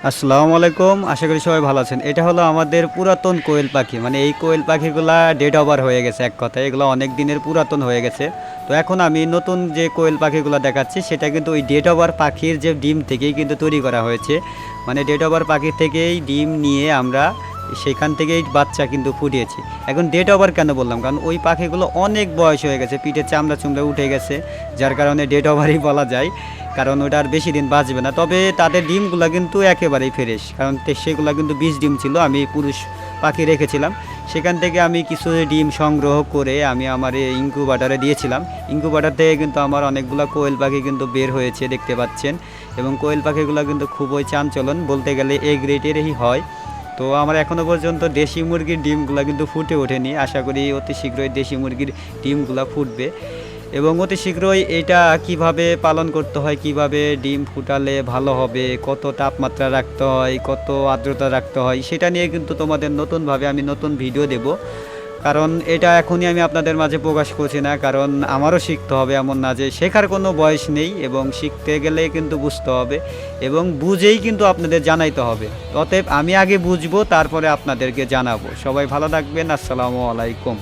আসসালামু আলাইকুম। আশা করি সবাই ভালো আছেন। এটা হলো আমাদের পুরাতন কোয়েল পাখি। মানে এই কোয়েল পাখিগুলা ডেড ওভার হয়ে গেছে এক কথায়। এগুলো অনেক দিনের পুরাতন হয়ে গেছে। তো এখন আমি নতুন যে কোয়েল পাখিগুলা দেখাচ্ছি সেটা কিন্তু ওই ডেড ওভার পাখির যে ডিম থেকেই কিন্তু তৈরি করা হয়েছে। মানে ডেড ওভার পাখির থেকেই ডিম নিয়ে আমরা সেখান থেকেই বাচ্চা কিন্তু ফুটিয়েছি। এখন ডেড ওভার কেন বললাম? কারণ ওই পাখিগুলো অনেক বয়স হয়ে গেছে, পিঠের চামড়া চুমড়া উঠে গেছে, যার কারণে ডেড ওভারই বলা যায়। কারণ ওটা আর বেশি দিন বাঁচবে না। তবে তাদের ডিমগুলো কিন্তু একেবারেই ফ্রেশ, কারণ সেগুলো কিন্তু 20 ডিম ছিল, আমি পুরুষ পাখি রেখেছিলাম। সেখান থেকে আমি কিছু ডিম সংগ্রহ করে আমি আমার এই ইনকিউবেটরে দিয়েছিলাম। ইনকিউবেটর থেকে কিন্তু আমার অনেকগুলো কোয়েল পাখি কিন্তু বের হয়েছে, দেখতে পাচ্ছেন। এবং কোয়েল পাখিগুলো কিন্তু খুবই চাঞ্চলন, বলতে গেলে এ গ্রেডেরই হয়। তো আমার এখনও পর্যন্ত দেশি মুরগির ডিমগুলো কিন্তু ফুটে ওঠেনি। আশা করি অতি শীঘ্রই দেশি মুরগির ডিমগুলো ফুটবে। এবং অতি শীঘ্রই এটা কিভাবে পালন করতে হয়, কিভাবে ডিম ফুটালে ভালো হবে, কত তাপমাত্রা রাখতে হয়, কত আর্দ্রতা রাখতে হয়, সেটা নিয়ে কিন্তু তোমাদের নতুনভাবে আমি নতুন ভিডিও দেব। কারণ এটা এখনই আমি আপনাদের মাঝে প্রকাশ করছি না, কারণ আমারও শিখতে হবে। এমন না যে শেখার কোনো বয়স নেই, এবং শিখতে গেলে কিন্তু বুঝতে হবে এবং বুঝেই কিন্তু আপনাদের জানাইতে হবে। অতএব আমি আগে বুঝবো, তারপরে আপনাদেরকে জানাবো। সবাই ভালো থাকবেন। আসসালামু আলাইকুম।